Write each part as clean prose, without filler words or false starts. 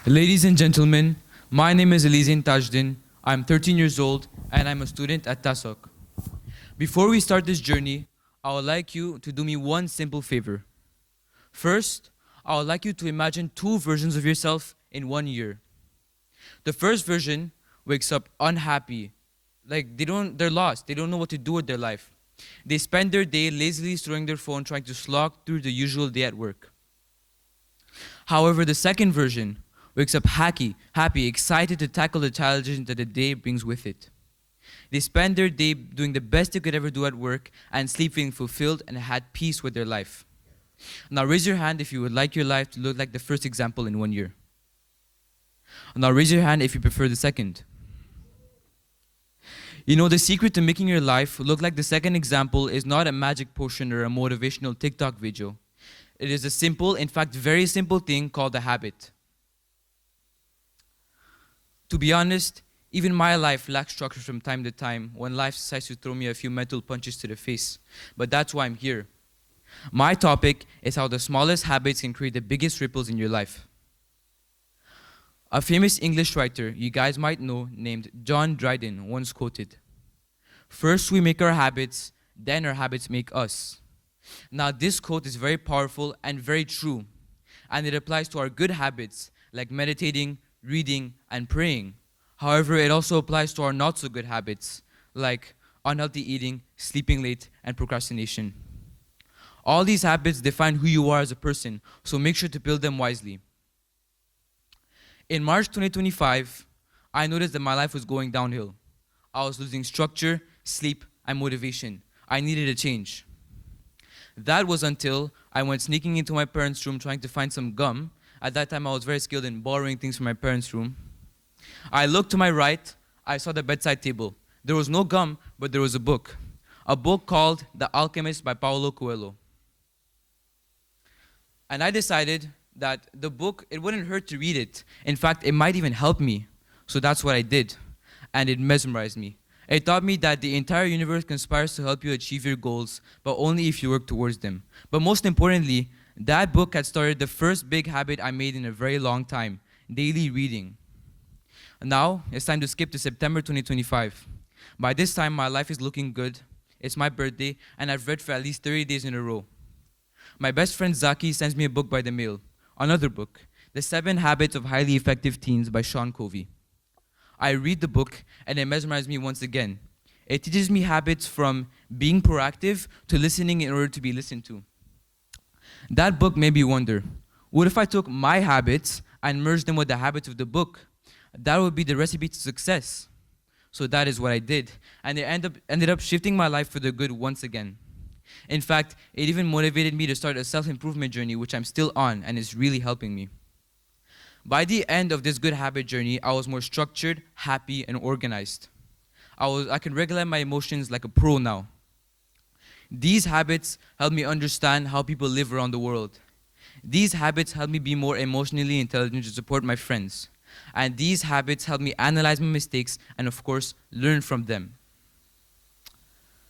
Ladies and gentlemen, my name is Alizain Tajdin. I'm 13 years old and I'm a student at TASOK. Before we start this journey, I would like you to do me one simple favor. First, I would like you to imagine two versions of yourself in 1 year. The first version wakes up unhappy, like they're lost, they don't know what to do with their life. They spend their day lazily scrolling their phone trying to slog through the usual day at work. However, the second version wakes up happy, excited to tackle the challenges that the day brings with it. They spend their day doing the best they could ever do at work and sleep feeling fulfilled and had peace with their life. Now raise your hand if you would like your life to look like the first example in 1 year. Now raise your hand if you prefer the second. You know, the secret to making your life look like the second example is not a magic potion or a motivational TikTok video. It is a simple, in fact very simple thing called a habit. To be honest, even my life lacks structure from time to time when life decides to throw me a few mental punches to the face. But that's why I'm here. My topic is how the smallest habits can create the biggest ripples in your life. A famous English writer you guys might know named John Tajdin once quoted, "First we make our habits, then our habits make us." Now this quote is very powerful and very true, and it applies to our good habits like meditating, reading, and praying. However, it also applies to our not so good habits like unhealthy eating, sleeping late, and procrastination. All these habits define who you are as a person, so make sure to build them wisely. In March 2025, I noticed that my life was going downhill. I was losing structure, sleep, and motivation. I needed a change. That was until I went sneaking into my parents' room trying to find some gum. At that time, I was very skilled in borrowing things from my parents' room. I looked to my right, I saw the bedside table. There was no gum, but there was a book called The Alchemist by Paulo Coelho. And I decided that the book, it wouldn't hurt to read it. In fact, it might even help me. So that's what I did. And it mesmerized me. It taught me that the entire universe conspires to help you achieve your goals, but only if you work towards them. But most importantly, that book had started the first big habit I made in a very long time, daily reading. Now, it's time to skip to September 2025. By this time, my life is looking good. It's my birthday, and I've read for at least 30 days in a row. My best friend Zaki sends me a book by the mail. Another book, The 7 Habits of Highly Effective Teens by Sean Covey. I read the book and it mesmerizes me once again. It teaches me habits from being proactive to listening in order to be listened to. That book made me wonder, what if I took my habits and merged them with the habits of the book? That would be the recipe to success. So that is what I did, and it ended up shifting my life for the good once again. In fact, it even motivated me to start a self-improvement journey, which I'm still on and is really helping me. By the end of this good habit journey, I was more structured, happy, and organized. I can regulate my emotions like a pro now. These habits help me understand how people live around the world. These habits help me be more emotionally intelligent to support my friends. And these habits help me analyze my mistakes and, of course, learn from them.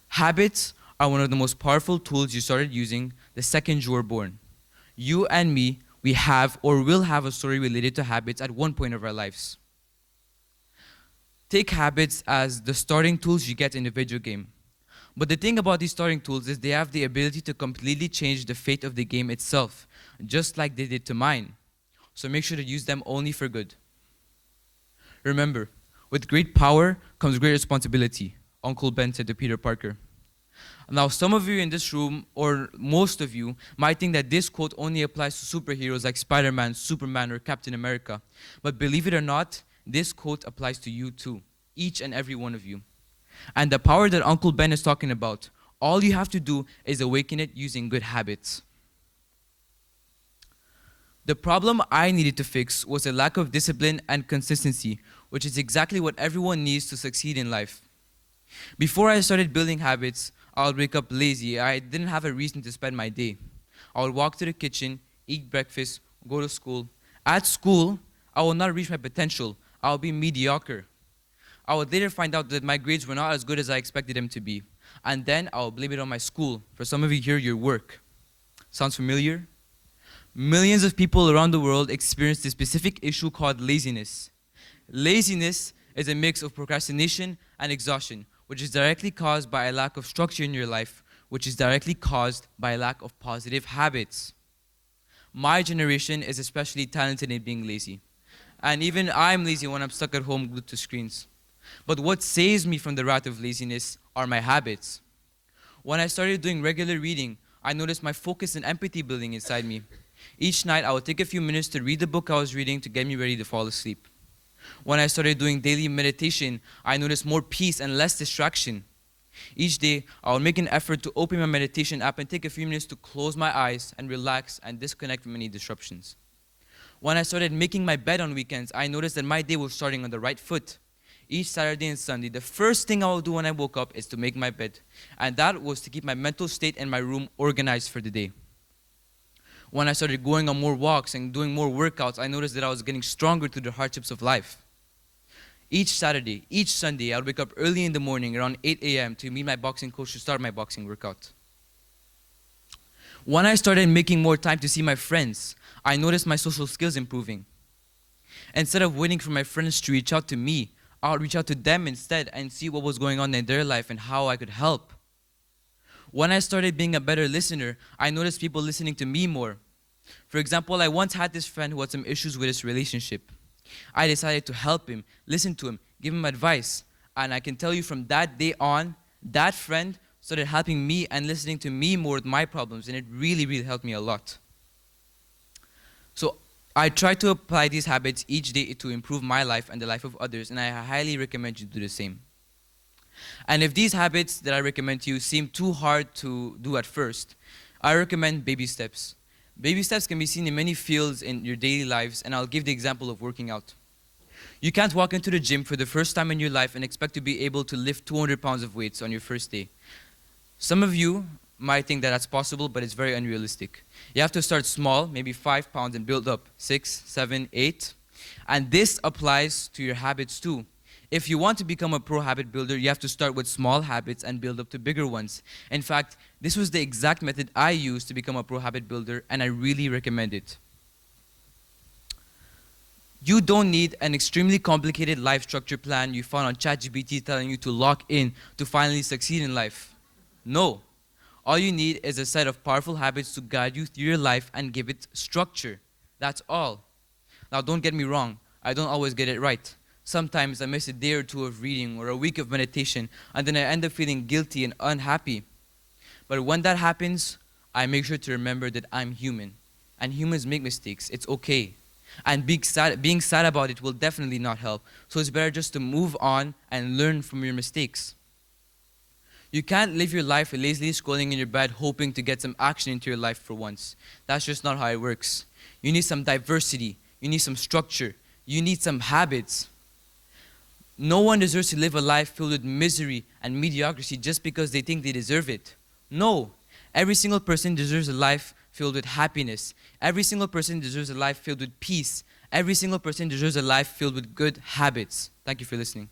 Habits are one of the most powerful tools you started using the second you were born. You and me, we have or will have a story related to habits at one point of our lives. Take habits as the starting tools you get in a video game. But the thing about these starting tools is they have the ability to completely change the fate of the game itself, just like they did to mine. So make sure to use them only for good. Remember, with great power comes great responsibility, Uncle Ben said to Peter Parker. Now, some of you in this room, or most of you, might think that this quote only applies to superheroes like Spider-Man, Superman, or Captain America. But believe it or not, this quote applies to you too, each and every one of you. And the power that Uncle Ben is talking about, all you have to do is awaken it using good habits. The problem I needed to fix was a lack of discipline and consistency, which is exactly what everyone needs to succeed in life. Before I started building habits, I would wake up lazy. I didn't have a reason to spend my day. I would walk to the kitchen, eat breakfast, go to school. At school, I would not reach my potential. I would be mediocre. I would later find out that my grades were not as good as I expected them to be. And then I would blame it on my school. For some of you here, your work. Sounds familiar? Millions of people around the world experience this specific issue called laziness. Laziness is a mix of procrastination and exhaustion, which is directly caused by a lack of structure in your life, which is directly caused by a lack of positive habits. My generation is especially talented in being lazy. And even I'm lazy when I'm stuck at home glued to screens. But what saves me from the wrath of laziness are my habits. When I started doing regular reading, I noticed my focus and empathy building inside me. Each night, I would take a few minutes to read the book I was reading to get me ready to fall asleep. When I started doing daily meditation, I noticed more peace and less distraction. Each day, I would make an effort to open my meditation app and take a few minutes to close my eyes and relax and disconnect from any disruptions. When I started making my bed on weekends, I noticed that my day was starting on the right foot. Each Saturday and Sunday, the first thing I would do when I woke up is to make my bed. And that was to keep my mental state and my room organized for the day. When I started going on more walks and doing more workouts, I noticed that I was getting stronger through the hardships of life. Each Saturday, each Sunday, I would wake up early in the morning around 8 a.m. to meet my boxing coach to start my boxing workout. When I started making more time to see my friends, I noticed my social skills improving. Instead of waiting for my friends to reach out to me, I would reach out to them instead and see what was going on in their life and how I could help. When I started being a better listener, I noticed people listening to me more. For example, I once had this friend who had some issues with his relationship. I decided to help him, listen to him, give him advice. And I can tell you from that day on, that friend started helping me and listening to me more with my problems, and it really, really helped me a lot. So I try to apply these habits each day to improve my life and the life of others, and I highly recommend you do the same. And if these habits that I recommend to you seem too hard to do at first, I recommend baby steps. Baby steps can be seen in many fields in your daily lives, and I'll give the example of working out. You can't walk into the gym for the first time in your life and expect to be able to lift 200 pounds of weights on your first day. Some of you might think that that's possible, but it's very unrealistic. You have to start small, maybe 5 pounds, and build up 6, 7, 8. And this applies to your habits too. If you want to become a pro habit builder, you have to start with small habits and build up to bigger ones. In fact, this was the exact method I used to become a pro habit builder, and I really recommend it. You don't need an extremely complicated life structure plan you found on ChatGPT telling you to lock in to finally succeed in life. No. All you need is a set of powerful habits to guide you through your life and give it structure. That's all. Now, don't get me wrong. I don't always get it right. Sometimes I miss a day or two of reading or a week of meditation, and then I end up feeling guilty and unhappy. But when that happens, I make sure to remember that I'm human. And humans make mistakes. It's okay. And being sad about it will definitely not help. So it's better just to move on and learn from your mistakes. You can't live your life lazily scrolling in your bed hoping to get some action into your life for once. That's just not how it works. You need some diversity. You need some structure. You need some habits. No one deserves to live a life filled with misery and mediocrity just because they think they deserve it. No. Every single person deserves a life filled with happiness. Every single person deserves a life filled with peace. Every single person deserves a life filled with good habits. Thank you for listening.